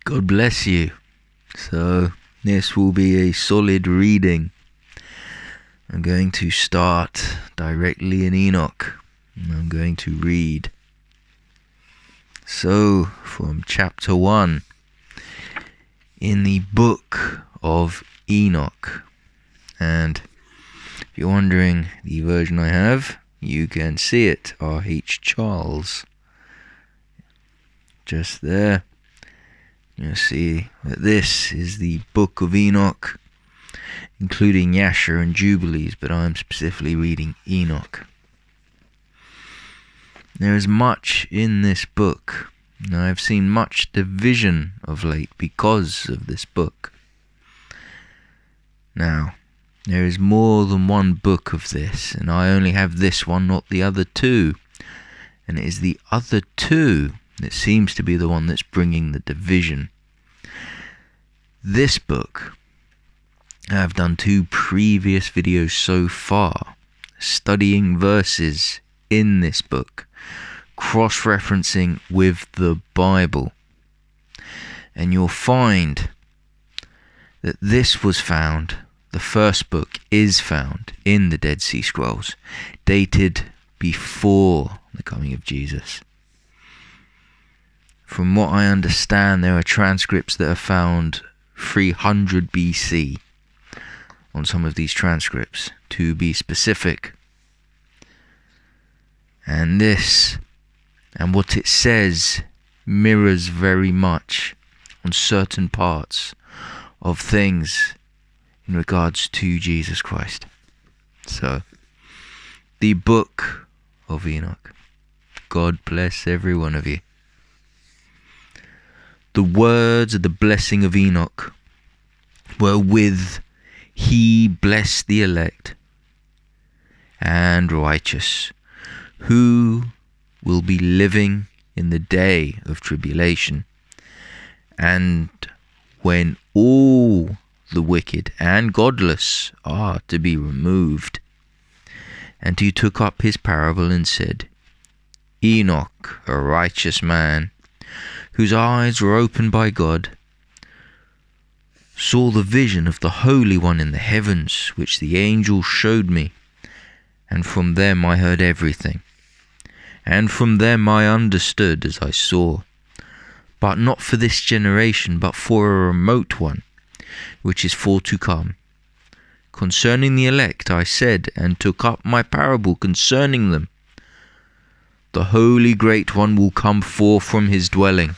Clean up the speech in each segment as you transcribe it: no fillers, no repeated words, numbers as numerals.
God bless you. So this will be a solid reading. I'm going to start directly in Enoch. I'm going to read. So from chapter 1 in the book of Enoch. And if you're wondering the version I have, you can see it, R.H. Charles. Just there. You'll see that this is the book of Enoch, including Yasher and Jubilees, but I'm specifically reading Enoch. There is much in this book. I've seen much division of late because of this book. Now, there is more than one book of this, and I only have this one, not the other two. And it is the other two that seems to be the one that's bringing the division. This book, I've done 2 previous videos so far, studying verses in this book, cross-referencing with the Bible. And you'll find that this was found, the first book is found in the Dead Sea Scrolls, dated before the coming of Jesus. From what I understand, there are transcripts that are found 300 BC on some of these transcripts, to be specific. And this, and what it says, mirrors very much on certain parts of things in regards to Jesus Christ. So, the book of Enoch. God bless every one of you. The words of the blessing of Enoch wherewith he blessed the elect and righteous, who will be living in the day of tribulation, and when all the wicked and godless are to be removed. And he took up his parable and said, Enoch, a righteous man, whose eyes were opened by God, saw the vision of the Holy One in the heavens, which the angel showed me, and from them I heard everything, and from them I understood as I saw, but not for this generation, but for a remote one, which is for to come. Concerning the elect I said, and took up my parable concerning them. The Holy Great One will come forth from his dwelling,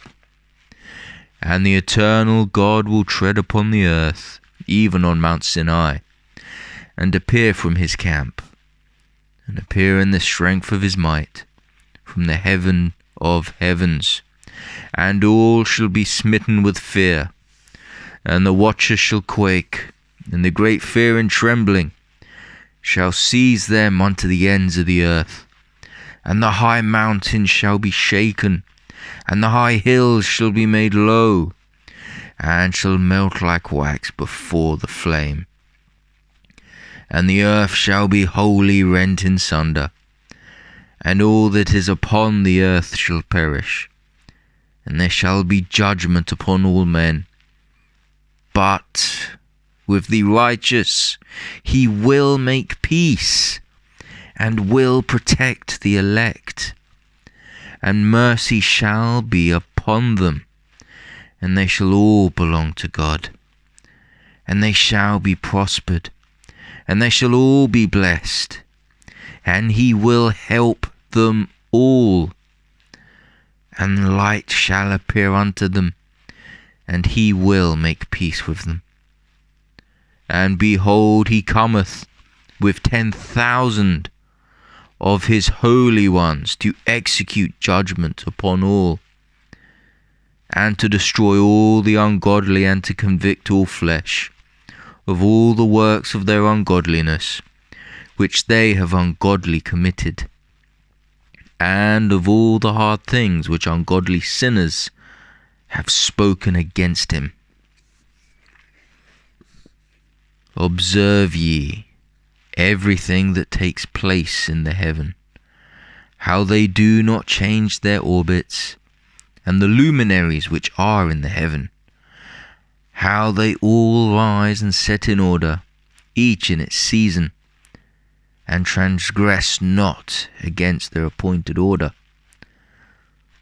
and the eternal God will tread upon the earth, even on Mount Sinai, and appear from his camp, and appear in the strength of his might, from the heaven of heavens. And all shall be smitten with fear, and the watchers shall quake, and the great fear and trembling shall seize them unto the ends of the earth. And the high mountains shall be shaken, and the high hills shall be made low, and shall melt like wax before the flame. And the earth shall be wholly rent in sunder, and all that is upon the earth shall perish, and there shall be judgment upon all men. But with the righteous he will make peace, and will protect the elect, and mercy shall be upon them, and they shall all belong to God, and they shall be prospered, and they shall all be blessed, and he will help them all, and light shall appear unto them, and he will make peace with them. And behold, he cometh with 10,000 of his holy ones to execute judgment upon all, and to destroy all the ungodly, and to convict all flesh of all the works of their ungodliness, which they have ungodly committed, and of all the hard things which ungodly sinners have spoken against him. Observe ye everything that takes place in the heaven, how they do not change their orbits, and the luminaries which are in the heaven how they all rise and set in order, each in its season, and transgress not against their appointed order.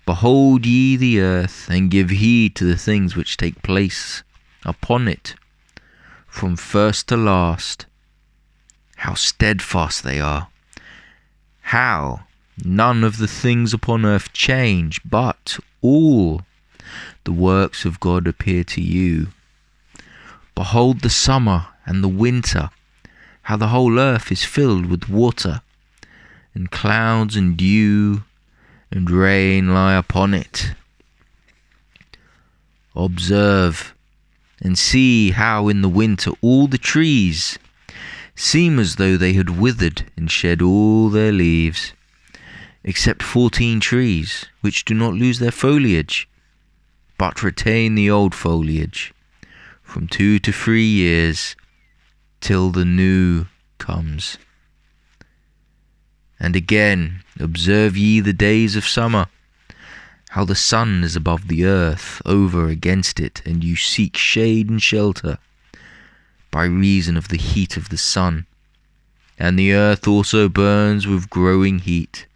Behold ye the earth, and give heed to the things which take place upon it, from first to last, how steadfast they are, how none of the things upon earth change, but all the works of God appear to you. Behold the summer and the winter, how the whole earth is filled with water, and clouds and dew and rain lie upon it. Observe and see how in the winter all the trees seem as though they had withered and shed all their leaves, except 14 trees, which do not lose their foliage, but retain the old foliage from 2 to 3 years, till the new comes. And again, observe ye the days of summer, how the sun is above the earth, over against it, and you seek shade and shelter, by reason of the heat of the sun. And the earth also burns with growing heat.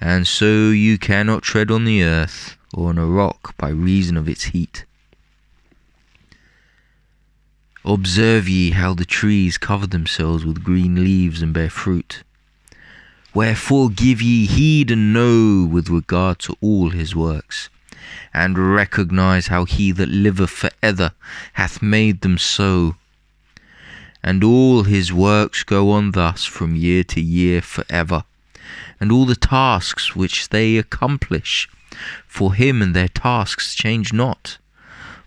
And so you cannot tread on the earth, or on a rock, by reason of its heat. Observe ye how the trees cover themselves with green leaves and bear fruit. Wherefore give ye heed and know with regard to all his works, and recognize how he that liveth for ever hath made them so. And all his works go on thus from year to year for ever, and all the tasks which they accomplish for him and their tasks change not,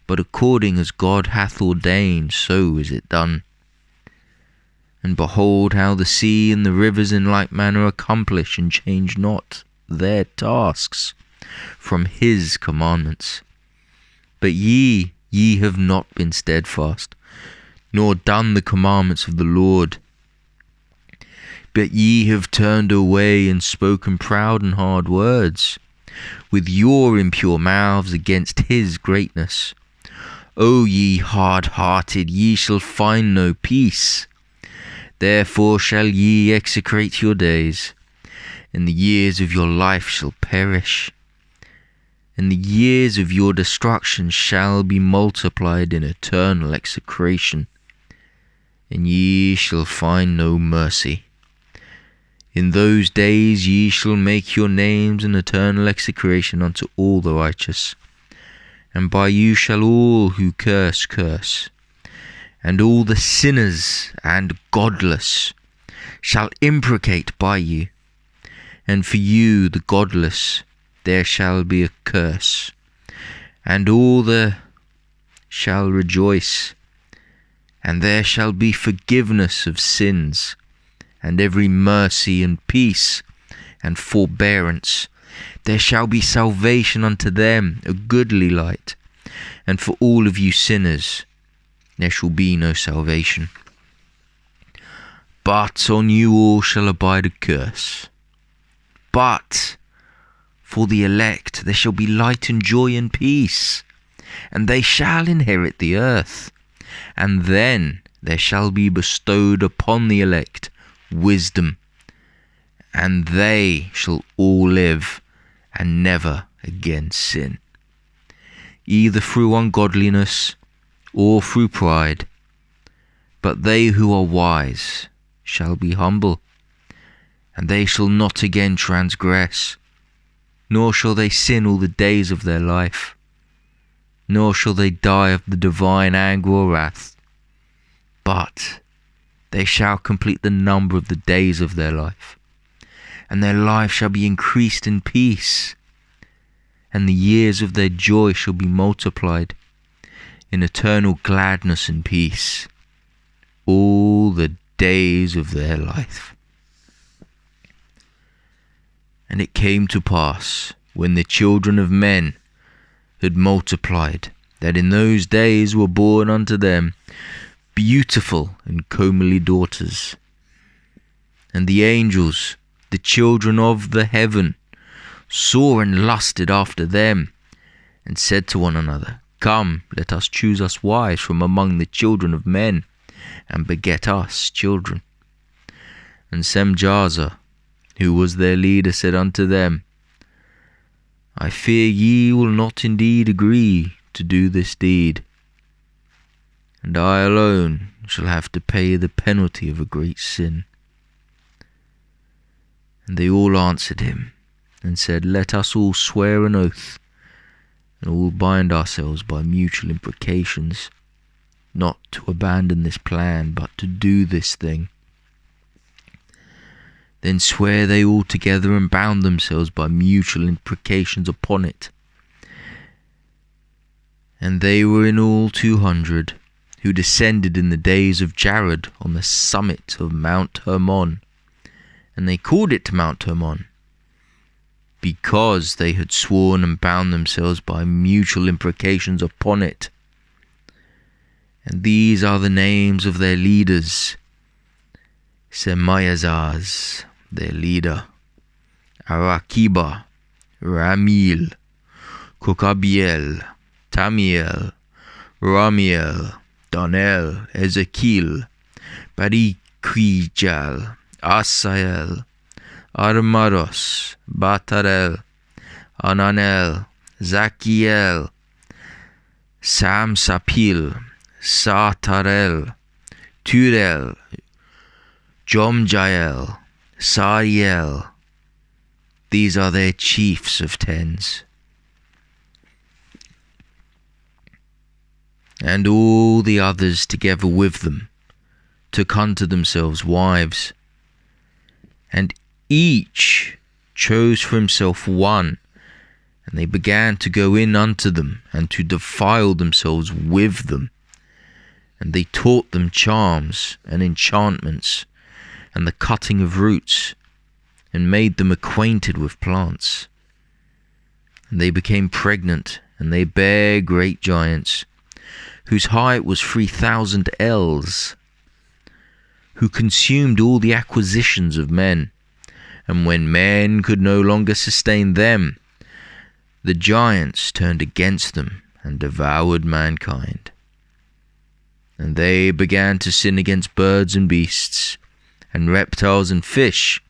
but according as God hath ordained, so is it done. And behold how the sea and the rivers in like manner accomplish and change not their tasks from his commandments. But ye have not been steadfast, nor done the commandments of the Lord. But ye have turned away and spoken proud and hard words with your impure mouths against his greatness. O ye hard-hearted, ye shall find no peace. Therefore shall ye execrate your days, and the years of your life shall perish, and the years of your destruction shall be multiplied in eternal execration, and ye shall find no mercy. In those days ye shall make your names an eternal execration unto all the righteous, and by you shall all who curse, and all the sinners and godless shall imprecate by you, and for you the godless there shall be a curse, and all the shall rejoice, and there shall be forgiveness of sins, and every mercy and peace and forbearance. There shall be salvation unto them, a goodly light, and for all of you sinners there shall be no salvation. But on you all shall abide a curse. But for the elect there shall be light and joy and peace, and they shall inherit the earth. And then there shall be bestowed upon the elect wisdom, and they shall all live and never again sin, either through ungodliness or through pride. But they who are wise shall be humble, and they shall not again transgress, nor shall they sin all the days of their life, nor shall they die of the divine anger or wrath, but they shall complete the number of the days of their life, and their life shall be increased in peace, and the years of their joy shall be multiplied in eternal gladness and peace all the days of their life. And it came to pass, when the children of men had multiplied, that in those days were born unto them beautiful and comely daughters. And the angels, the children of the heaven, saw and lusted after them, and said to one another, Come, let us choose us wives from among the children of men, and beget us children. And Semjaza, who was their leader, said unto them, I fear ye will not indeed agree to do this deed, and I alone shall have to pay the penalty of a great sin. And they all answered him, and said, Let us all swear an oath, and all bind ourselves by mutual imprecations, not to abandon this plan, but to do this thing. Then sware they all together, and bound themselves by mutual imprecations upon it. And they were in all 200, who descended in the days of Jared on the summit of Mount Hermon. And they called it Mount Hermon, because they had sworn and bound themselves by mutual imprecations upon it. And these are the names of their leaders: Semaiyazaz, their leader, Arakiba, Ramil, Kokabiel, Tamiel, Ramiel, Donel, Ezekiel, Barikwijal, Asael, Armaros, Batarel, Ananel, Zakiel, Samsapil, Satarel, Turel, Jomjael, Sariel. These are their chiefs of tens. And all the others together with them took unto themselves wives, and each chose for himself one, and they began to go in unto them, and to defile themselves with them. And they taught them charms and enchantments, and the cutting of roots, and made them acquainted with plants. And they became pregnant, and they bare great giants, whose height was 3,000 ells, who consumed all the acquisitions of men. And when men could no longer sustain them, the giants turned against them and devoured mankind. And they began to sin against birds and beasts, and reptiles and fish,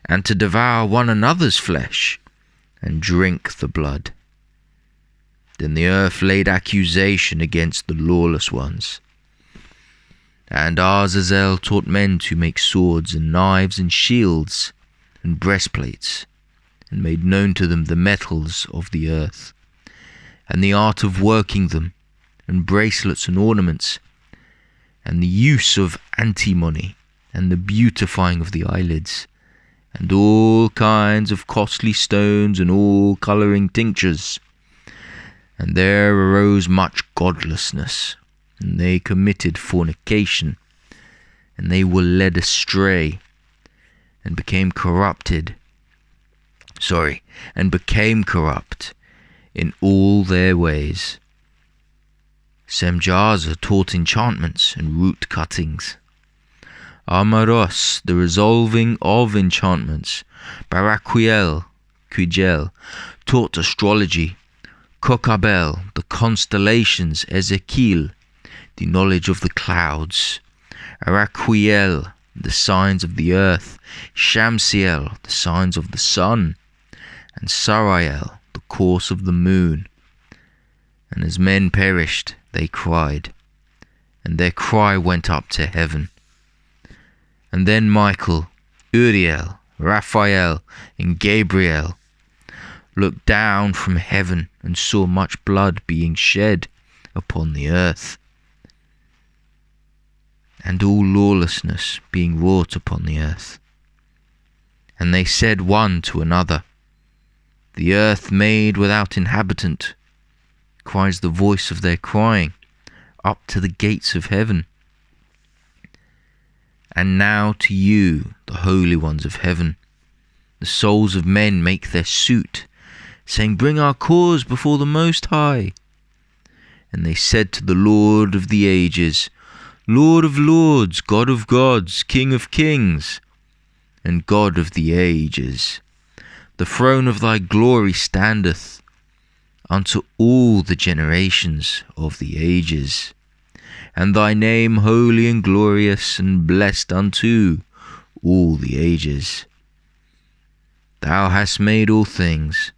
and to devour one another's flesh, and drink the blood. Then the earth laid accusation against the lawless ones. And Azazel taught men to make swords and knives and shields and breastplates, and made known to them the metals of the earth, and the art of working them, and bracelets and ornaments, and the use of antimony, and the beautifying of the eyelids, and all kinds of costly stones and all colouring tinctures. And there arose much godlessness, and they committed fornication, and they were led astray, and became corrupt in all their ways. Semjaza taught enchantments and root cuttings. Amaros, the resolving of enchantments. Baraquiel, taught astrology. Kokabel, the constellations. Ezekiel, the knowledge of the clouds. Araquiel, the signs of the earth. Shamsiel, the signs of the sun. And Sariel, the course of the moon. And as men perished, they cried, and their cry went up to heaven. And then Michael, Uriel, Raphael, and Gabriel looked down from heaven and saw much blood being shed upon the earth, and all lawlessness being wrought upon the earth. And they said one to another, The earth made without inhabitant cries the voice of their crying up to the gates of heaven. And now to you, the holy ones of heaven, the souls of men make their suit, saying, Bring our cause before the Most High. And they said to the Lord of the ages, Lord of lords, God of gods, King of kings, and God of the ages, the throne of thy glory standeth. unto all the generations of the ages. And thy name holy and glorious and blessed unto all the ages. Thou hast made all things,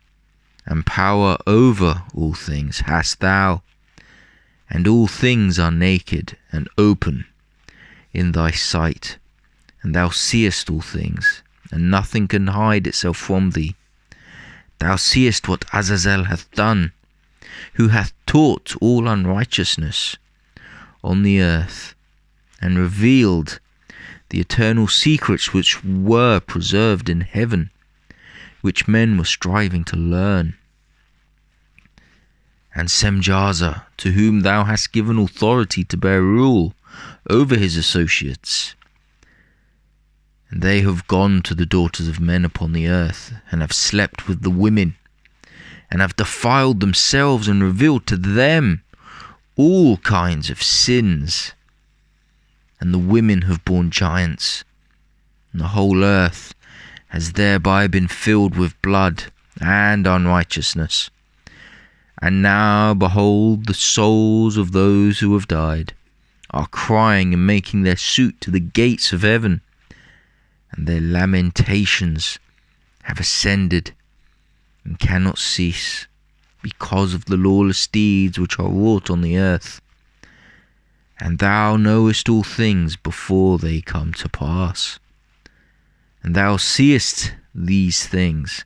and power over all things hast thou, and all things are naked and open in thy sight, and thou seest all things, and nothing can hide itself from thee. Thou seest what Azazel hath done, who hath taught all unrighteousness on the earth, and revealed the eternal secrets which were preserved in heaven, which men were striving to learn. And Semjaza, to whom thou hast given authority to bear rule over his associates. And they have gone to the daughters of men upon the earth, and have slept with the women, and have defiled themselves, and revealed to them all kinds of sins. And the women have borne giants, and the whole earth has thereby been filled with blood and unrighteousness. And now, behold, the souls of those who have died are crying and making their suit to the gates of heaven, and their lamentations have ascended and cannot cease, because of the lawless deeds which are wrought on the earth. And thou knowest all things before they come to pass. And thou seest these things,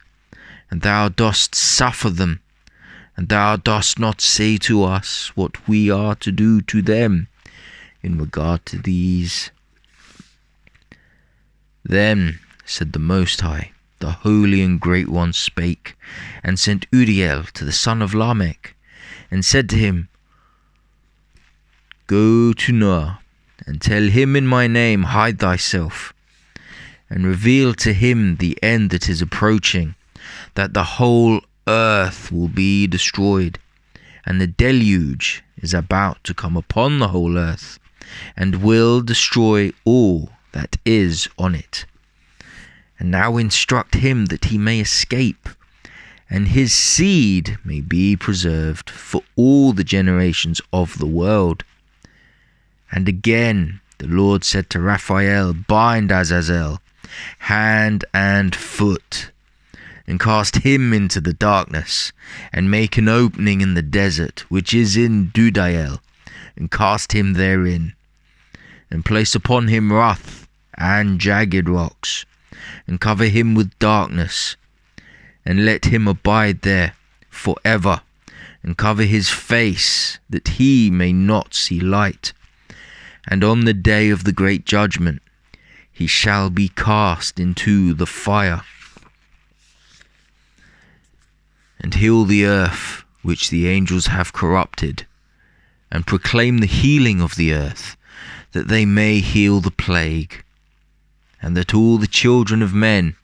and thou dost suffer them, and thou dost not say to us what we are to do to them in regard to these. Then said the Most High, the Holy and Great One, spake, and sent Uriel to the son of Lamech, and said to him, Go to Noah, and tell him in my name, hide thyself, and reveal to him the end that is approaching, that the whole earth will be destroyed, and the deluge is about to come upon the whole earth, and will destroy all that is on it. And now instruct him that he may escape, and his seed may be preserved for all the generations of the world. And again the Lord said to Raphael, Bind Azazel, hand and foot, and cast him into the darkness, and make an opening in the desert which is in Dudael, and cast him therein, and place upon him rough and jagged rocks, and cover him with darkness, and let him abide there for ever, and cover his face, that he may not see light. And on the day of the great judgment he shall be cast into the fire. And heal the earth which the angels have corrupted, and proclaim the healing of the earth, that they may heal the plague, and that all the children of men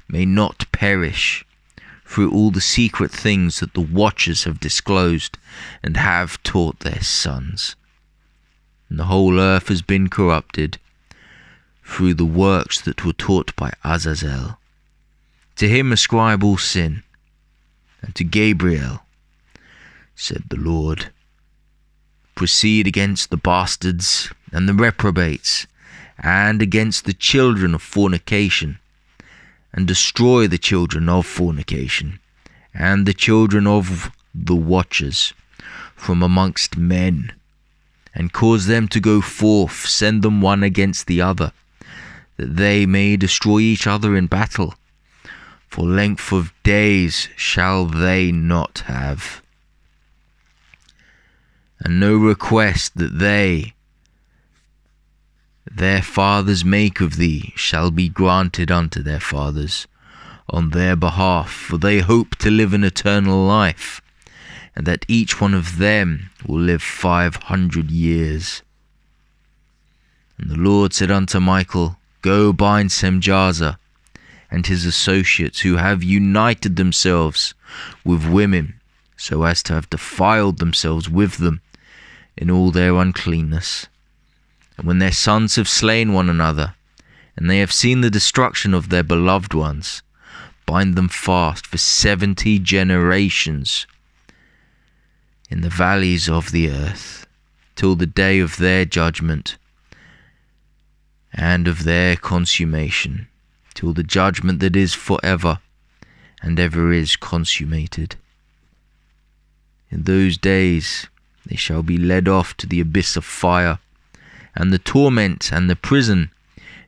may not perish through all the secret things that the watchers have disclosed and have taught their sons. And the whole earth has been corrupted through the works that were taught by Azazel. To him ascribe all sin, and to Gabriel, said the Lord, proceed against the bastards and the reprobates, and against the children of fornication, and destroy the children of fornication, and the children of the watchers from amongst men, and cause them to go forth, send them one against the other, that they may destroy each other in battle. For length of days shall they not have. And no request that they, their fathers, make of thee shall be granted unto their fathers on their behalf, for they hope to live an eternal life, and that each one of them will live 500 years. And the Lord said unto Michael, Go bind Semjaza and his associates, who have united themselves with women, so as to have defiled themselves with them in all their uncleanness. And when their sons have slain one another, and they have seen the destruction of their beloved ones, bind them fast for 70 generations, in the valleys of the earth, till the day of their judgment and of their consummation, till the judgment that is forever and ever is consummated. In those days they shall be led off to the abyss of fire, and the torment and the prison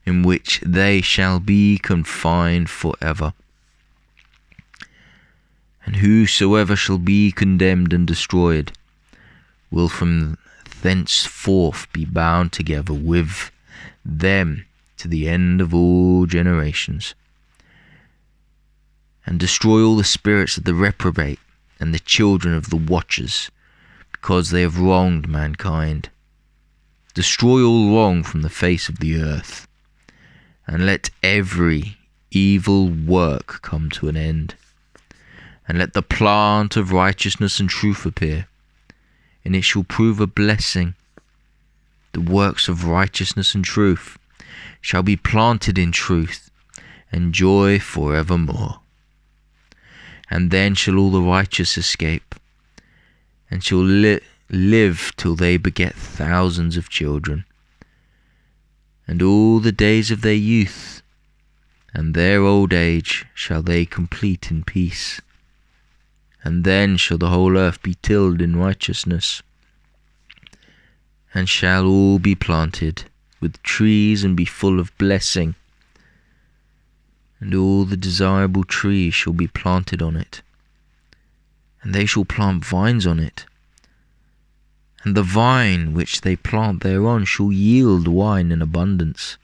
in which they shall be confined forever. And whosoever shall be condemned and destroyed will from thenceforth be bound together with them to the end of all generations, and destroy all the spirits of the reprobate and the children of the watchers, because they have wronged mankind. Destroy all wrong from the face of the earth, and let every evil work come to an end. And let the plant of righteousness and truth appear, and it shall prove a blessing. The works of righteousness and truth shall be planted in truth, and joy forevermore. And then shall all the righteous escape, and shall live till they beget thousands of children. And all the days of their youth and their old age shall they complete in peace. And then shall the whole earth be tilled in righteousness, and shall all be planted with trees and be full of blessing. And all the desirable trees shall be planted on it, and they shall plant vines on it. And the vine which they plant thereon shall yield wine in abundance.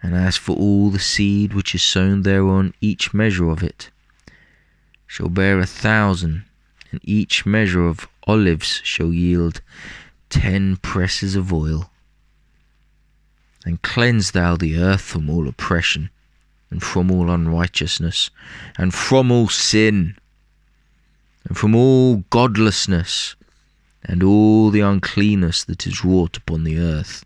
And as for all the seed which is sown thereon, each measure of it shall bear 1,000, and each measure of olives shall yield 10 presses of oil. And cleanse thou the earth from all oppression, and from all unrighteousness, and from all sin, and from all godlessness, and all the uncleanness that is wrought upon the earth.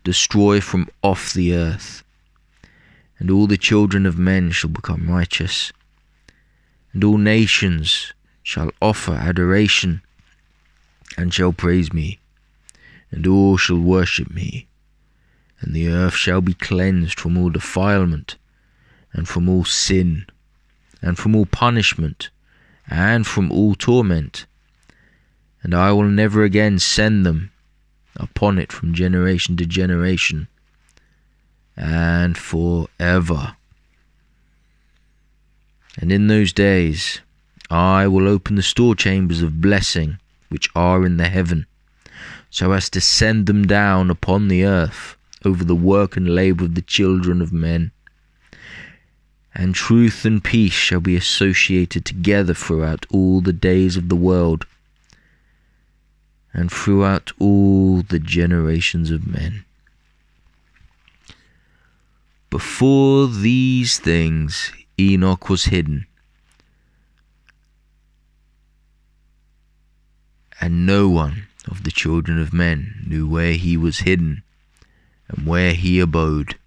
Destroy from off the earth, and all the children of men shall become righteous. And all nations shall offer adoration, and shall praise me, and all shall worship me. And the earth shall be cleansed from all defilement, and from all sin, and from all punishment, and from all torment. And I will never again send them upon it from generation to generation, and forever. And in those days I will open the store chambers of blessing which are in the heaven, so as to send them down upon the earth over the work and labour of the children of men. And truth and peace shall be associated together throughout all the days of the world, and throughout all the generations of men. Before these things Enoch was hidden, and no one of the children of men knew where he was hidden, and where he abode,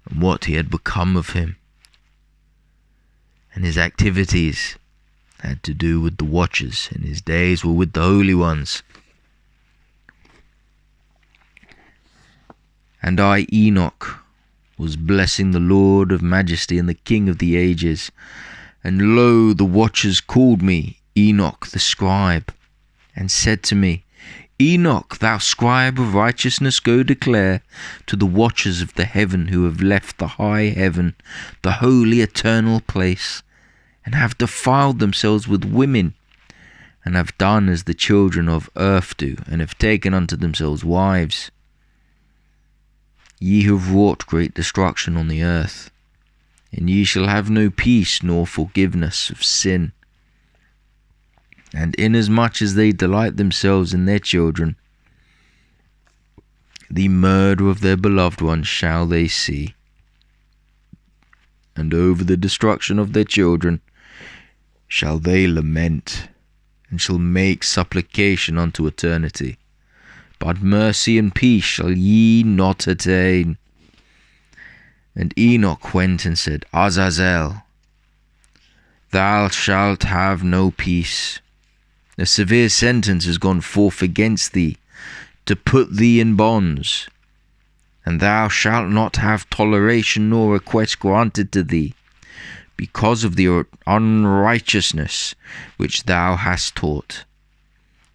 and what he had become of him. And his activities had to do with the watchers, and his days were with the holy ones. And I, Enoch, was blessing the Lord of majesty and the King of the ages. And lo, the watchers called me, Enoch the scribe, and said to me, Enoch, thou scribe of righteousness, go declare to the watchers of the heaven who have left the high heaven, the holy eternal place, and have defiled themselves with women, and have done as the children of earth do, and have taken unto themselves wives. Ye have wrought great destruction on the earth, and ye shall have no peace nor forgiveness of sin. And inasmuch as they delight themselves in their children, the murder of their beloved ones shall they see. And over the destruction of their children shall they lament, and shall make supplication unto eternity. But mercy and peace shall ye not attain. And Enoch went and said, Azazel, thou shalt have no peace, A severe sentence has gone forth against thee, to put thee in bonds. And thou shalt not have toleration nor request granted to thee, because of the unrighteousness which thou hast taught,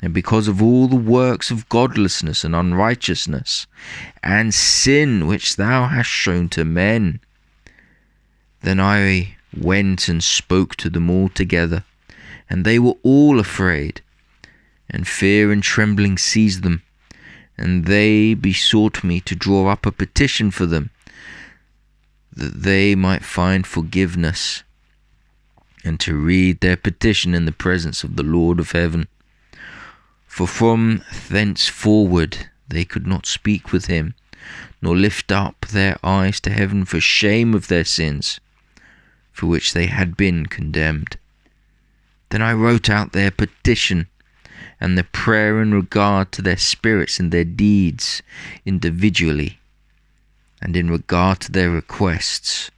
and because of all the works of godlessness and unrighteousness, and sin which thou hast shown to men. Then I went and spoke to them all together, and they were all afraid, and fear and trembling seized them, and they besought me to draw up a petition for them, that they might find forgiveness, and to read their petition in the presence of the Lord of heaven. For from thenceforward they could not speak with him, nor lift up their eyes to heaven for shame of their sins, for which they had been condemned. Then I wrote out their petition, and the prayer in regard to their spirits and their deeds individually, and in regard to their requests,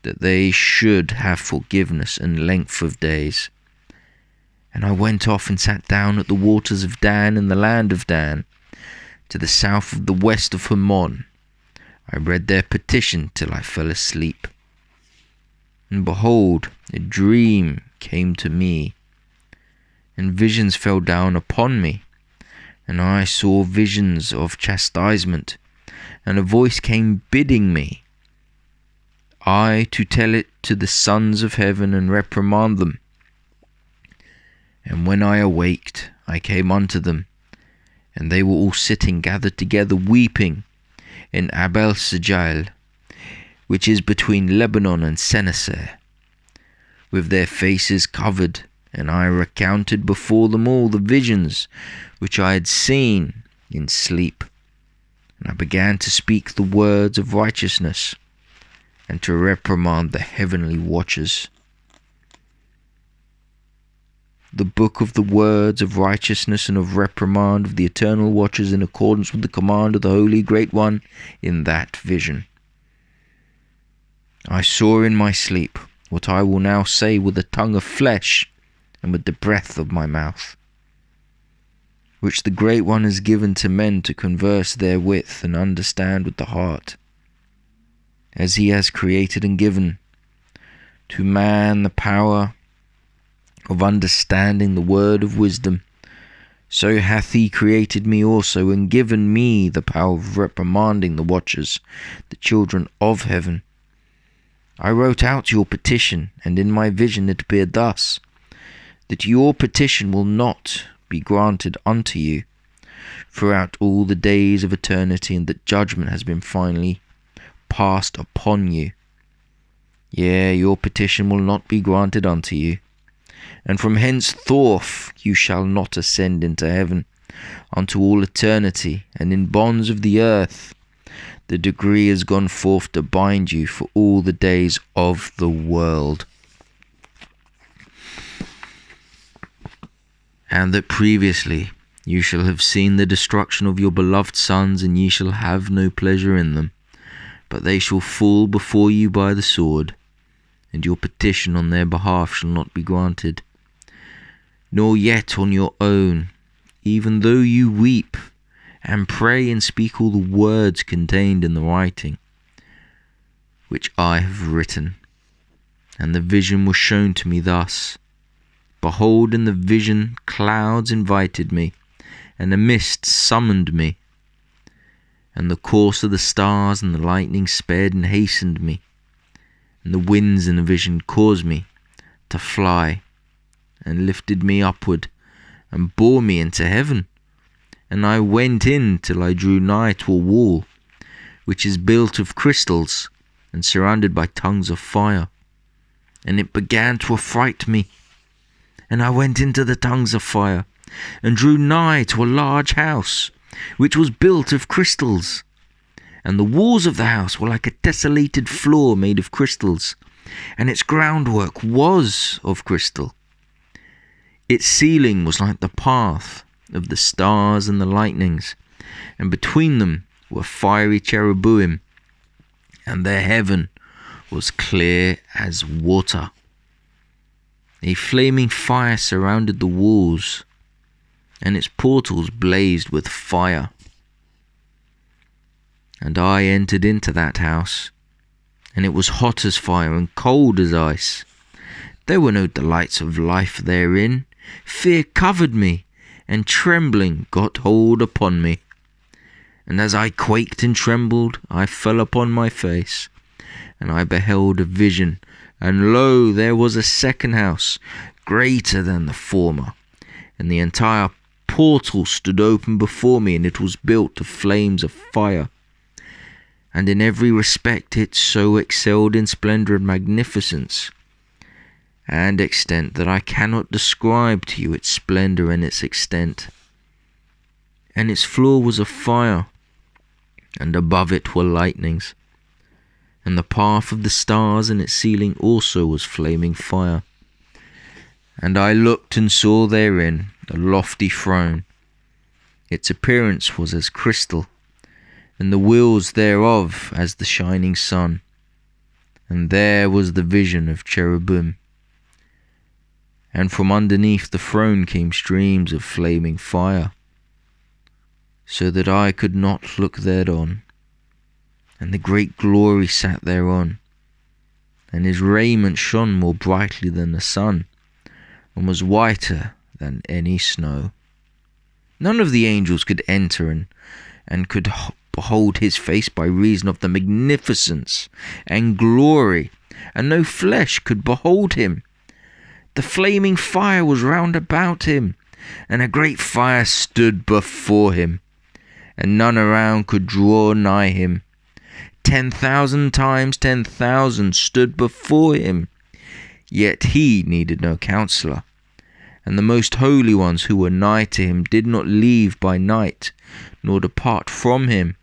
that they should have forgiveness and length of days. And I went off and sat down at the waters of Dan in the land of Dan, to the south of the west of Hermon. I read their petition till I fell asleep. And behold, a dream came to me, and visions fell down upon me, and I saw visions of chastisement, and a voice came bidding me, I to tell it to the sons of heaven and reprimand them. And when I awaked, I came unto them, and they were all sitting gathered together, weeping, in Abel Sejail, which is between Lebanon and Sennacer, with their faces covered. And I recounted before them all the visions which I had seen in sleep. And I began to speak the words of righteousness, and to reprimand the heavenly watchers. The book of the words of righteousness and of reprimand of the eternal watchers, in accordance with the command of the Holy Great One in that vision. I saw in my sleep what I will now say with the tongue of flesh and with the breath of my mouth, which the Great One has given to men to converse therewith and understand with the heart, as he has created and given to man the power of understanding the word of wisdom. So hath he created me also, and given me the power of reprimanding the watchers, the children of heaven. I wrote out your petition, and in my vision it appeared thus, that your petition will not be granted unto you throughout all the days of eternity, and that judgment has been finally passed upon you. Yea, your petition will not be granted unto you, and from henceforth you shall not ascend into heaven unto all eternity, and in bonds of the earth the decree has gone forth to bind you for all the days of the world. And that previously you shall have seen the destruction of your beloved sons, and ye shall have no pleasure in them, but they shall fall before you by the sword, and your petition on their behalf shall not be granted, nor yet on your own, even though you weep and pray and speak all the words contained in the writing which I have written. And the vision was shown to me thus. Behold, in the vision clouds invited me, and a mist summoned me, and the course of the stars and the lightning sped and hastened me, and the winds in the vision caused me to fly, and lifted me upward, and bore me into heaven. And I went in till I drew nigh to a wall, which is built of crystals, and surrounded by tongues of fire. And it began to affright me. And I went into the tongues of fire, and drew nigh to a large house, which was built of crystals. And the walls of the house were like a tessellated floor made of crystals, and its groundwork was of crystal. Its ceiling was like the path of the stars and the lightnings, and between them were fiery cherubim, and their heaven was clear as water. A flaming fire surrounded the walls, and its portals blazed with fire. And I entered into that house, and it was hot as fire and cold as ice. There were no delights of life therein. Fear covered me, and trembling got hold upon me. And as I quaked and trembled, I fell upon my face, and I beheld a vision. And lo, there was a second house, greater than the former, and the entire portal stood open before me, and it was built of flames of fire. And in every respect it so excelled in splendour and magnificence and extent that I cannot describe to you its splendour and its extent. And its floor was of fire, and above it were lightnings. And the path of the stars and its ceiling also was flaming fire. And I looked and saw therein a lofty throne. Its appearance was as crystal, and the wheels thereof as the shining sun. And there was the vision of cherubim. And from underneath the throne came streams of flaming fire, so that I could not look thereon. And the great glory sat thereon, and his raiment shone more brightly than the sun, and was whiter than any snow. None of the angels could enter and could behold his face by reason of the magnificence and glory, and no flesh could behold him. The flaming fire was round about him, and a great fire stood before him, and none around could draw nigh him. 10,000 times 10,000 stood before him, yet he needed no counselor. And the most holy ones who were nigh to him did not leave by night, nor depart from him.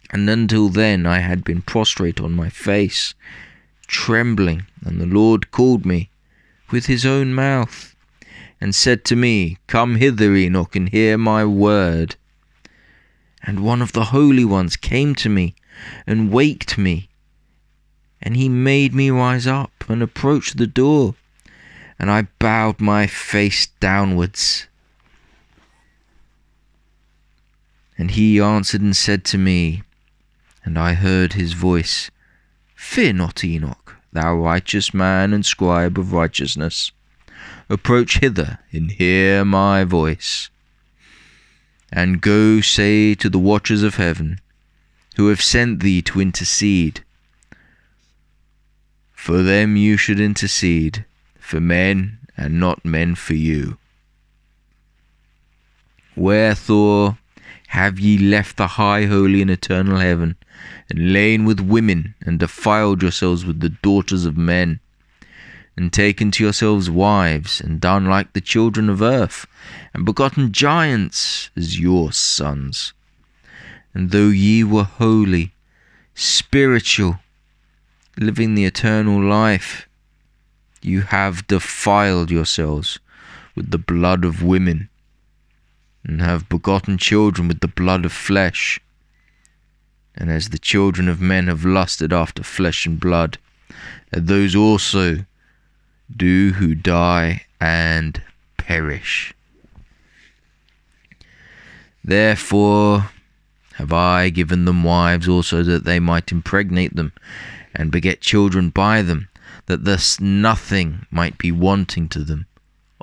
And until then I had been prostrate on my face, trembling, and the Lord called me with his own mouth, and said to me, Come hither, Enoch, and hear my word. And one of the holy ones came to me, and waked me, and he made me rise up, and approach the door, and I bowed my face downwards. And he answered and said to me, and I heard his voice, Fear not, Enoch, thou righteous man and scribe of righteousness. Approach hither and hear my voice. And go say to the watchers of heaven, who have sent thee to intercede. For them you should intercede, for men and not men for you. Wherefore have ye left the high, holy, and eternal heaven, and lain with women, and defiled yourselves with the daughters of men, and taken to yourselves wives, and done like the children of earth, and begotten giants as your sons? And though ye were holy, spiritual, living the eternal life, you have defiled yourselves with the blood of women, and have begotten children with the blood of flesh. And as the children of men have lusted after flesh and blood, and those also do who die and perish. Therefore have I given them wives also, that they might impregnate them, and beget children by them, that thus nothing might be wanting to them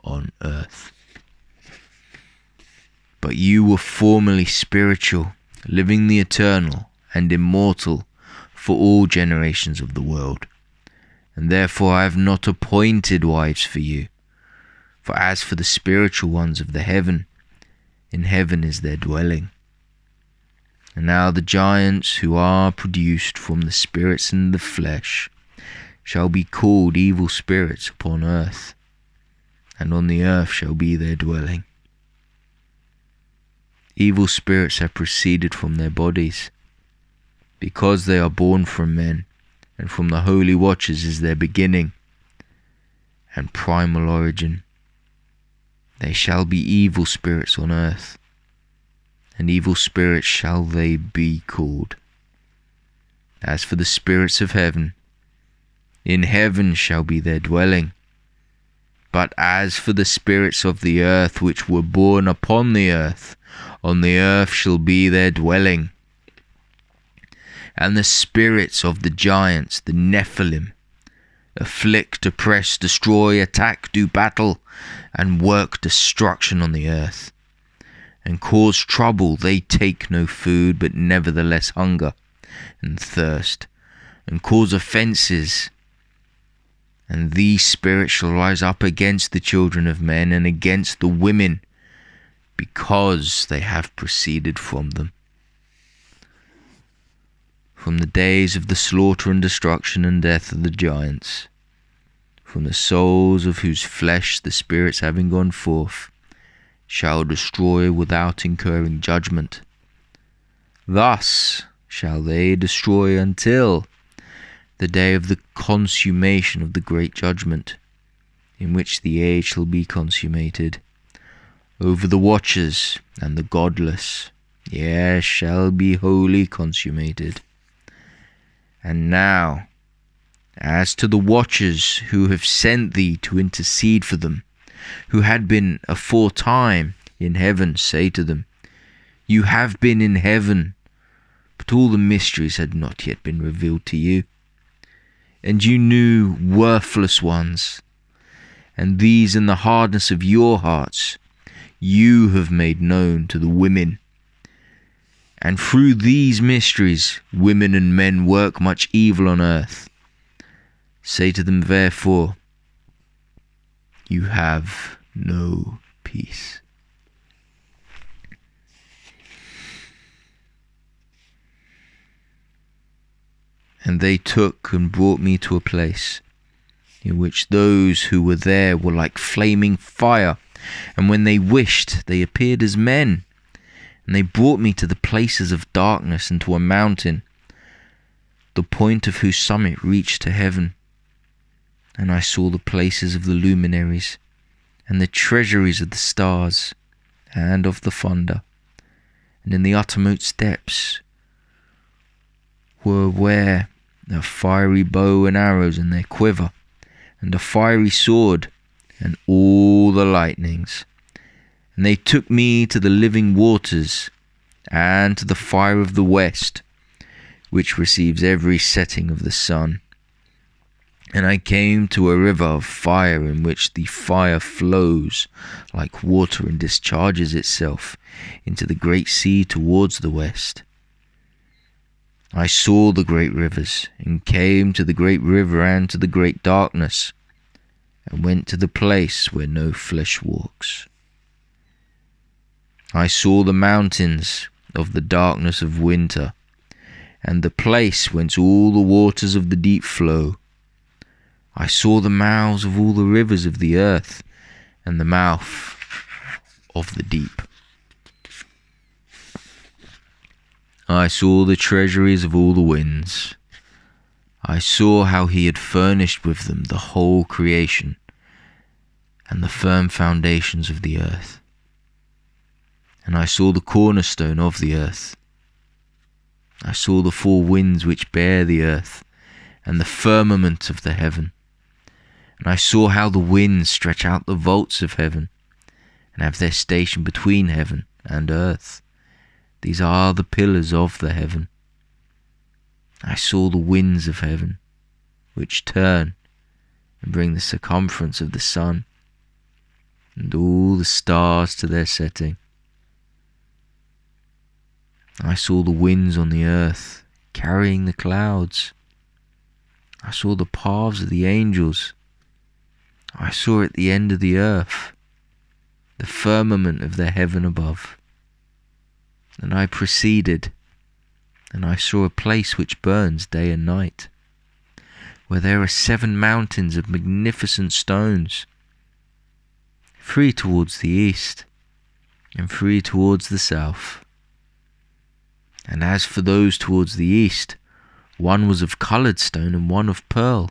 on earth. But you were formerly spiritual, living the eternal and immortal for all generations of the world. And therefore I have not appointed wives for you. For as for the spiritual ones of the heaven, in heaven is their dwelling. And now the giants who are produced from the spirits in the flesh shall be called evil spirits upon earth, and on the earth shall be their dwelling. Evil spirits have proceeded from their bodies, because they are born from men, and from the holy watchers is their beginning and primal origin. They shall be evil spirits on earth, and evil spirits shall they be called. As for the spirits of heaven, in heaven shall be their dwelling, But as for the spirits of the earth which were born upon the earth, on the earth shall be their dwelling. And the spirits of the giants, the Nephilim, afflict, oppress, destroy, attack, do battle, and work destruction on the earth, and cause trouble. They take no food, but nevertheless hunger and thirst, and cause offences. And these spirits shall rise up against the children of men and against the women, because they have proceeded from them. From the days of the slaughter and destruction and death of the giants, from the souls of whose flesh the spirits having gone forth, shall destroy without incurring judgment. Thus shall they destroy until the day of the consummation of the great judgment, in which the age shall be consummated. Over the watchers and the godless, yes, shall be wholly consummated. And now, as to the watchers who have sent thee to intercede for them, who had been aforetime in heaven, say to them, you have been in heaven, but all the mysteries had not yet been revealed to you. And you knew worthless ones, and these in the hardness of your hearts you have made known to the women. And through these mysteries women and men work much evil on earth. Say to them therefore, you have no peace. And they took and brought me to a place in which those who were there were like flaming fire, and when they wished, they appeared as men. And they brought me to the places of darkness and to a mountain, the point of whose summit reached to heaven. And I saw the places of the luminaries, and the treasuries of the stars, and of the thunder. And in the uttermost depths were where a fiery bow and arrows in their quiver, and a fiery sword, and all the lightnings. And they took me to the living waters, and to the fire of the west, which receives every setting of the sun. And I came to a river of fire, in which the fire flows like water and discharges itself into the great sea towards the west. I saw the great rivers, and came to the great river and to the great darkness, and went to the place where no flesh walks. I saw the mountains of the darkness of winter, and the place whence all the waters of the deep flow. I saw the mouths of all the rivers of the earth, and the mouth of the deep. I saw the treasuries of all the winds. I saw how he had furnished with them the whole creation, and the firm foundations of the earth. And I saw the cornerstone of the earth. I saw the four winds which bear the earth, and the firmament of the heaven. And I saw how the winds stretch out the vaults of heaven, and have their station between heaven and earth. These are the pillars of the heaven. I saw the winds of heaven, which turn and bring the circumference of the sun, and all the stars to their setting. I saw the winds on the earth, carrying the clouds. I saw the paths of the angels. I saw at the end of the earth the firmament of the heaven above. And I proceeded, and I saw a place which burns day and night, where there are 7 mountains of magnificent stones, 3 towards the east, and 3 towards the south. And as for those towards the east, one was of coloured stone, and one of pearl,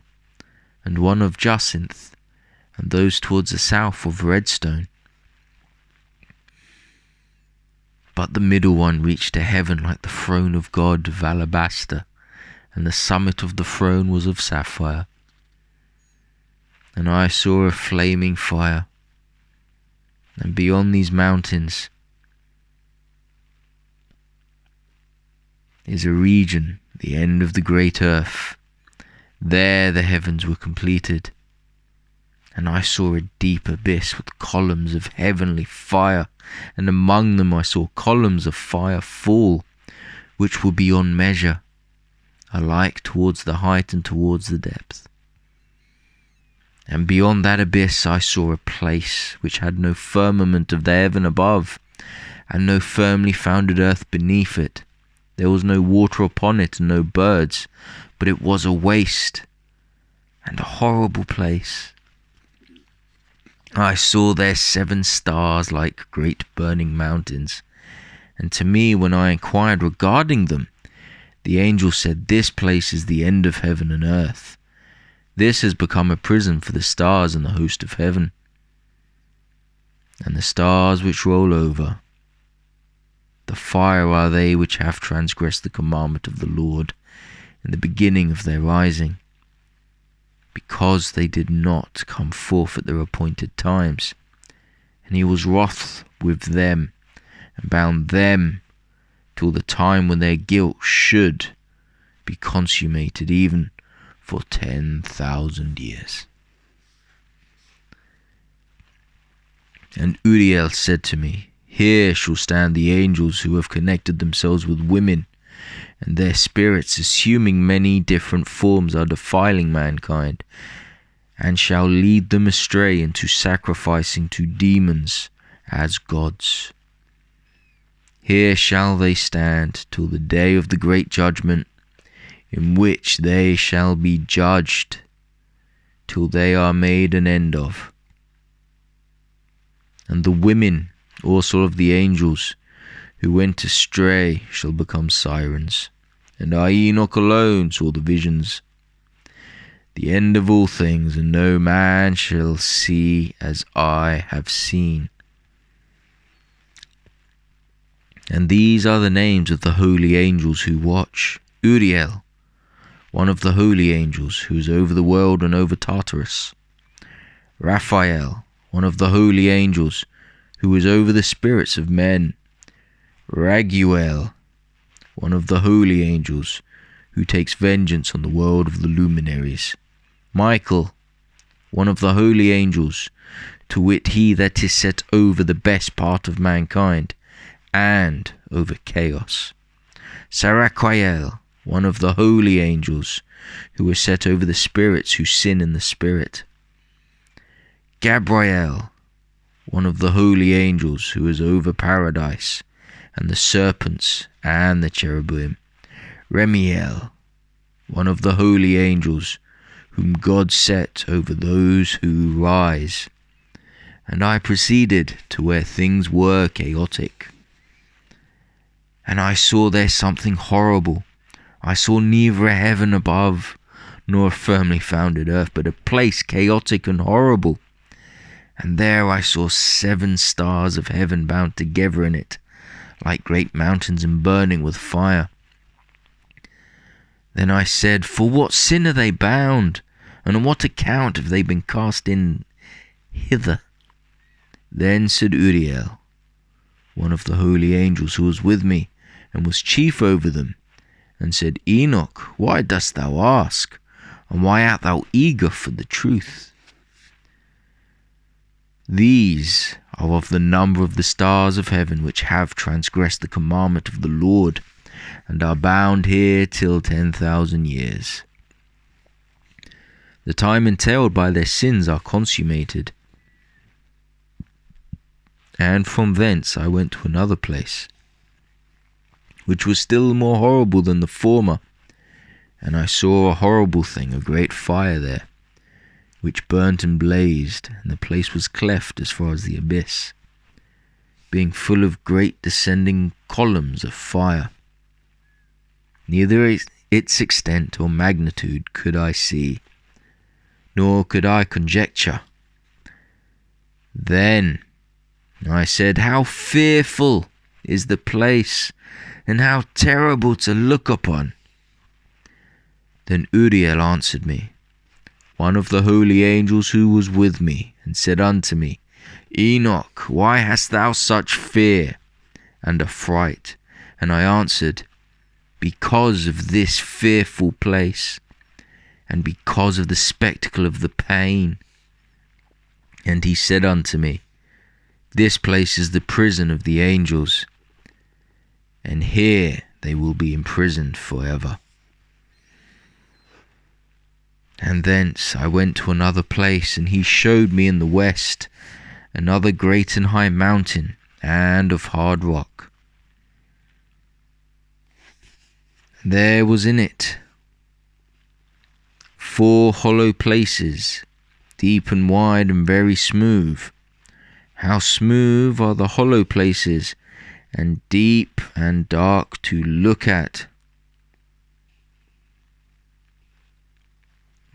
and one of jacinth, and those towards the south of red stone. But the middle one reached to heaven like the throne of God of alabaster, and the summit of the throne was of sapphire. And I saw a flaming fire, and beyond these mountains is a region, the end of the great earth. There the heavens were completed, and I saw a deep abyss with columns of heavenly fire, and among them I saw columns of fire fall, which were beyond measure, alike towards the height and towards the depth. And beyond that abyss I saw a place which had no firmament of the heaven above, and no firmly founded earth beneath it. There was no water upon it, and no birds, but it was a waste and a horrible place. I saw there 7 stars like great burning mountains, and to me, when I inquired regarding them, the angel said, "This place is the end of heaven and earth. This has become a prison for the stars and the host of heaven. And the stars which roll over, the fire are they which have transgressed the commandment of the Lord in the beginning of their rising, because they did not come forth at their appointed times. And he was wroth with them, and bound them till the time when their guilt should be consummated, even for 10,000 years. And Uriel said to me, Here shall stand the angels who have connected themselves with women, and their spirits, assuming many different forms, are defiling mankind, and shall lead them astray into sacrificing to demons as gods. Here shall they stand till the day of the great judgment, in which they shall be judged, till they are made an end of. And the women also of the angels who went astray shall become sirens, and I, Enoch, alone saw the visions, the end of all things, and no man shall see as I have seen. And these are the names of the holy angels who watch: Uriel, one of the holy angels, who is over the world and over Tartarus; Raphael, one of the holy angels, who is over the spirits of men; Raguel, one of the holy angels, who takes vengeance on the world of the luminaries; Michael, one of the holy angels, to wit, he that is set over the best part of mankind, and over chaos; Saraquiel, one of the holy angels, who is set over the spirits who sin in the spirit; Gabriel, one of the holy angels, who is over paradise, and the serpents and the cherubim; Remiel, one of the holy angels, whom God set over those who rise. And I proceeded to where things were chaotic, and I saw there something horrible. I saw neither a heaven above, nor a firmly founded earth, but a place chaotic and horrible. And there I saw 7 stars of heaven bound together in it, like great mountains, and burning with fire. Then I said, For what sin are they bound? And on what account have they been cast in hither? Then said Uriel, one of the holy angels, who was with me, and was chief over them, and said, Enoch, why dost thou ask? And why art thou eager for the truth? These are of the number of the stars of heaven, which have transgressed the commandment of the Lord, and are bound here till 10,000 years. The time entailed by their sins are consummated. And from thence I went to another place, which was still more horrible than the former, and I saw a horrible thing, a great fire there, which burnt and blazed, and the place was cleft as far as the abyss, being full of great descending columns of fire. Neither its extent or magnitude could I see, nor could I conjecture. Then I said, How fearful is the place, and how terrible to look upon! Then Uriel answered me, one of the holy angels who was with me, and said unto me, Enoch, why hast thou such fear and affright? And I answered, because of this fearful place, and because of the spectacle of the pain. And he said unto me, this place is the prison of the angels, and here they will be imprisoned forever. And thence I went to another place, and he showed me in the west another great and high mountain, and of hard rock. There was in it 4 hollow places, deep and wide and very smooth. How smooth are the hollow places, and deep and dark to look at.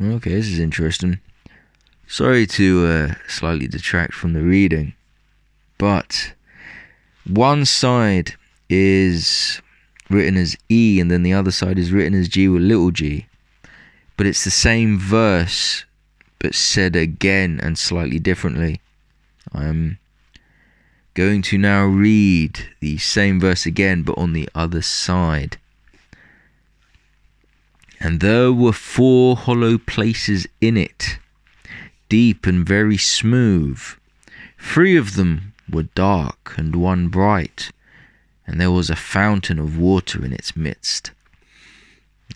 Okay, this is interesting. Sorry to slightly detract from the reading, but one side is written as E and then the other side is written as G with little g. But it's the same verse, but said again and slightly differently. I'm going to now read the same verse again, but on the other side. And there were 4 hollow places in it, deep and very smooth. 3 of them were dark, and 1 bright, and there was a fountain of water in its midst.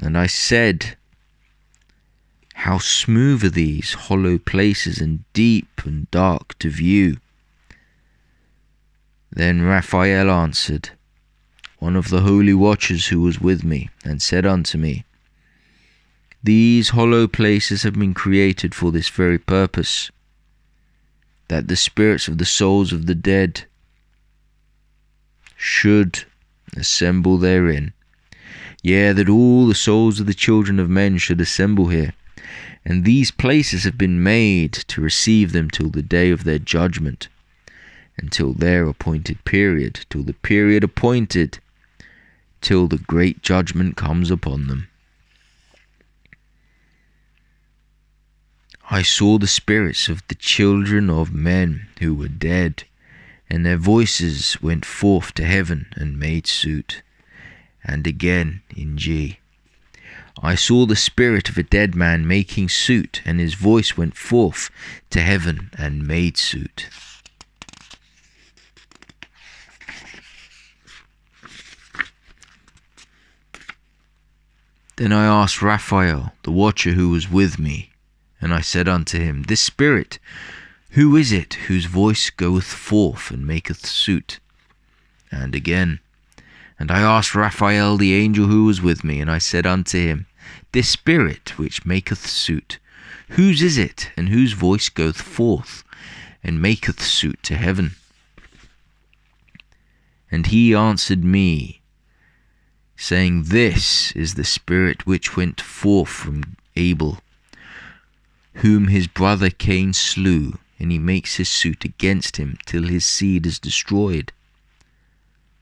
And I said, how smooth are these hollow places, and deep and dark to view. Then Raphael answered, one of the holy watchers who was with me, and said unto me, these hollow places have been created for this very purpose, that the spirits of the souls of the dead should assemble therein. Yea, that all the souls of the children of men should assemble here. And these places have been made to receive them till the day of their judgment, until their appointed period, till the period appointed, till the great judgment comes upon them. I saw the spirits of the children of men who were dead, and their voices went forth to heaven and made suit. And again in G. I saw the spirit of a dead man making suit, and his voice went forth to heaven and made suit. Then I asked Raphael, the watcher who was with me, and I said unto him, this spirit, who is it whose voice goeth forth and maketh suit? And again, and I asked Raphael the angel who was with me, and I said unto him, this spirit which maketh suit, whose is it, and whose voice goeth forth and maketh suit to heaven? And he answered me, saying, this is the spirit which went forth from Abel, whom his brother Cain slew, and he makes his suit against him till his seed is destroyed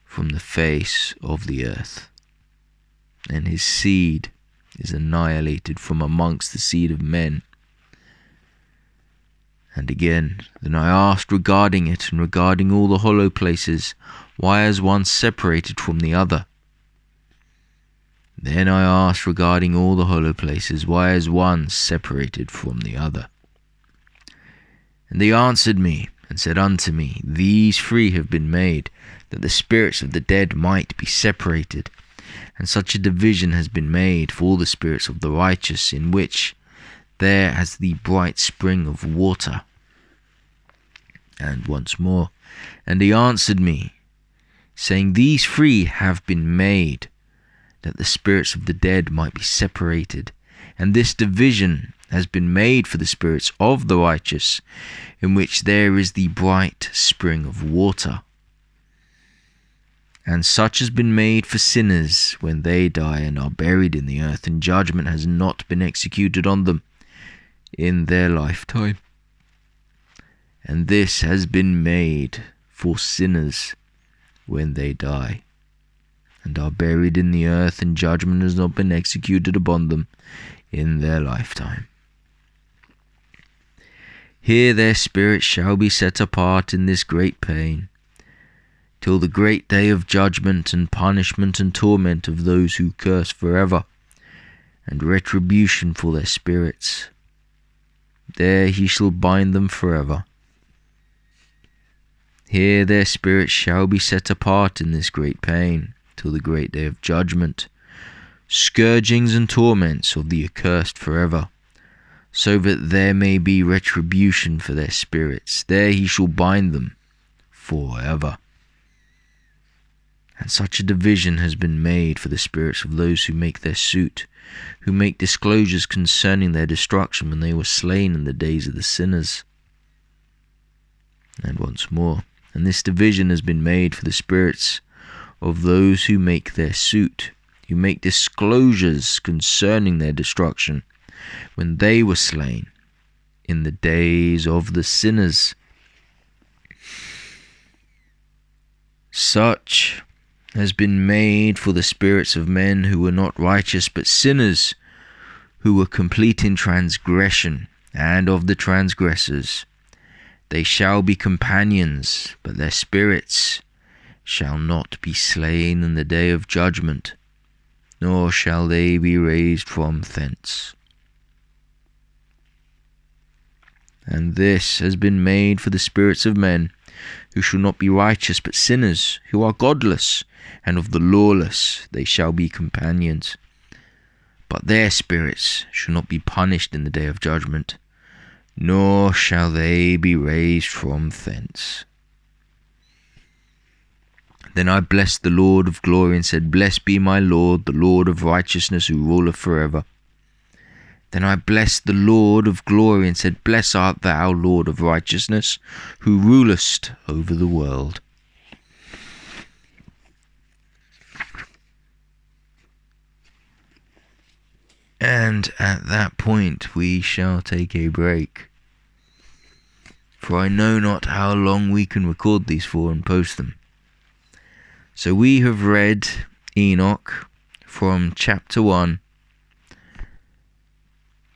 from the face of the earth, and his seed is annihilated from amongst the seed of men. And again, then I asked regarding it, and regarding all the hollow places, why is one separated from the other? Then I asked regarding all the hollow places, why is one separated from the other? And they answered me, and said unto me, these 3 have been made, that the spirits of the dead might be separated. And such a division has been made for all the spirits of the righteous, in which there as the bright spring of water. And once more, and he answered me, saying, these 3 have been made, that the spirits of the dead might be separated. And this division has been made for the spirits of the righteous, in which there is the bright spring of water. And such has been made for sinners when they die and are buried in the earth, and judgment has not been executed on them in their lifetime. And this has been made for sinners when they die and are buried in the earth, and judgment has not been executed upon them in their lifetime. Here their spirits shall be set apart in this great pain, till the great day of judgment and punishment and torment of those who curse forever, and retribution for their spirits. There he shall bind them forever. Here their spirits shall be set apart in this great pain, till the great day of judgment, scourgings and torments of the accursed forever, so that there may be retribution for their spirits. There he shall bind them forever. And such a division has been made for the spirits of those who make their suit, who make disclosures concerning their destruction when they were slain in the days of the sinners. And once more, and this division has been made for the spirits of those who make their suit, who make disclosures concerning their destruction when they were slain in the days of the sinners. Such has been made for the spirits of men who were not righteous but sinners, who were complete in transgression, and of the transgressors. They shall be companions, but their spirits shall not be slain in the day of judgment, nor shall they be raised from thence. And this has been made for the spirits of men who shall not be righteous but sinners, who are godless, and of the lawless. They shall be companions, but their spirits shall not be punished in the day of judgment, nor shall they be raised from thence. Then I blessed the Lord of glory, and said, Blessed be my Lord, the Lord of righteousness, who ruleth forever. Then I blessed the Lord of glory, and said, Blessed art thou, Lord of righteousness, who rulest over the world. And at that point we shall take a break, for I know not how long we can record these for and post them. So we have read Enoch from chapter 1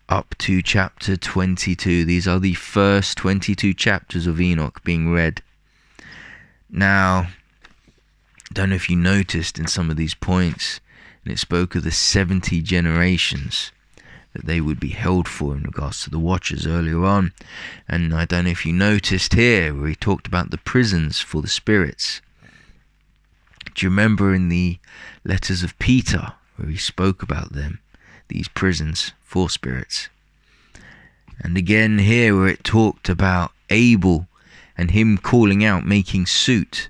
up to chapter 22. These are the first 22 chapters of Enoch being read. Now, I don't know if you noticed in some of these points, and it spoke of the 70 generations that they would be held for in regards to the watchers earlier on. And I don't know if you noticed here where he talked about the prisons for the spirits. Do you remember in the letters of Peter where he spoke about them, these prisons for spirits? And again here where it talked about Abel and him calling out, making suit.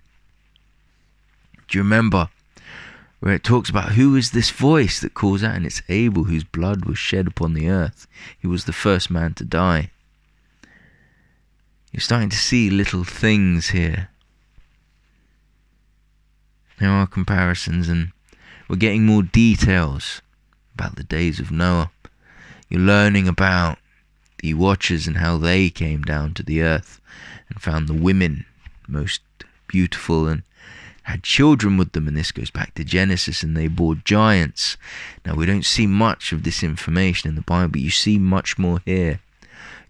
Do you remember where it talks about who is this voice that calls out? And it's Abel, whose blood was shed upon the earth. He was the first man to die. You're starting to see little things here. There are comparisons, and we're getting more details about the days of Noah. You're learning about the watchers and how they came down to the earth and found the women most beautiful and had children with them, and this goes back to Genesis, and they bore giants. Now we don't see much of this information in the Bible, but you see much more here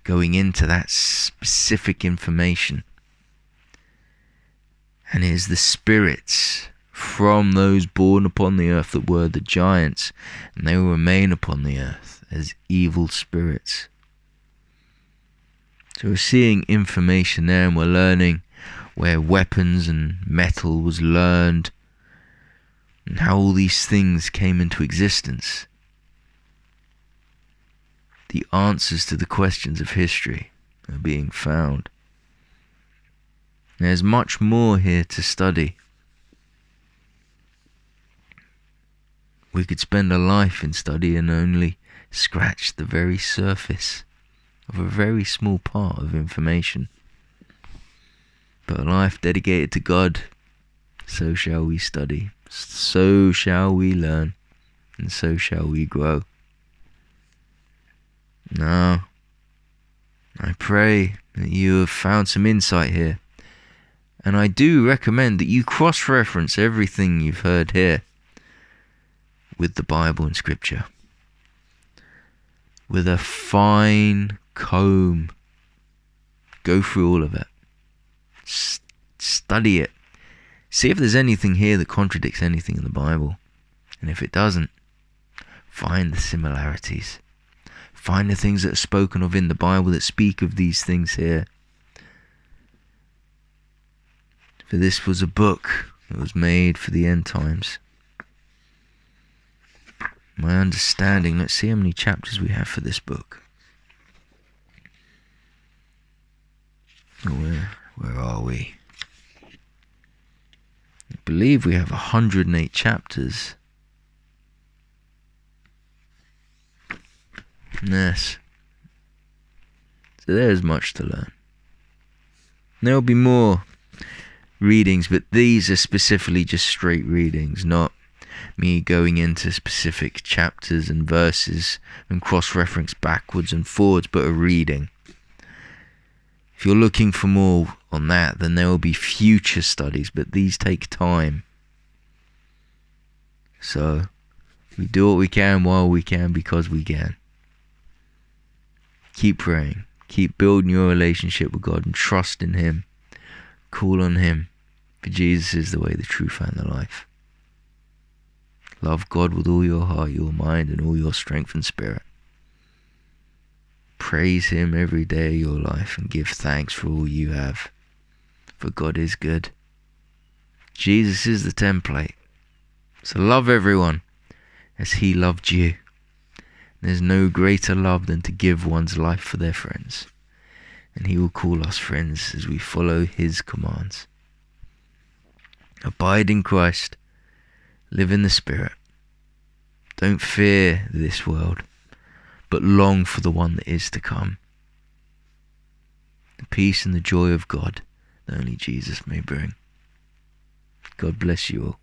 going into that specific information. And it is the spirits from those born upon the earth that were the giants, and they will remain upon the earth as evil spirits. So we're seeing information there, and we're learning where weapons and metal was learned, and how all these things came into existence. The answers to the questions of history are being found. There's much more here to study. We could spend a life in study and only scratch the very surface of a very small part of information. But a life dedicated to God, so shall we study, so shall we learn, and so shall we grow. Now, I pray that you have found some insight here, and I do recommend that you cross-reference everything you've heard here with the Bible and Scripture, with a fine comb Go through all of it. Study it. See if there's anything here that contradicts anything in the Bible. And if it doesn't, find the similarities. Find the things that are spoken of in the Bible that speak of these things here. For this was a book that was made for the end times. My understanding, let's see how many chapters we have for this book. Where are we? I believe we have 108 chapters. Yes. So there's much to learn. There'll be more readings, but these are specifically just straight readings, not me going into specific chapters and verses and cross-reference backwards and forwards, but a reading. If you're looking for more on that, then there will be future studies, but these take time. So, we do what we can while we can, because we can. Keep praying. Keep building your relationship with God and trust in Him. Call on Him, for Jesus is the way, the truth, and the life. Love God with all your heart, your mind, and all your strength and spirit. Praise Him every day of your life and give thanks for all you have. For God is good. Jesus is the template. So love everyone as He loved you. There's no greater love than to give one's life for their friends. And He will call us friends as we follow His commands. Abide in Christ. Live in the Spirit. Don't fear this world, but long for the one that is to come. The peace and the joy of God that only Jesus may bring. God bless you all.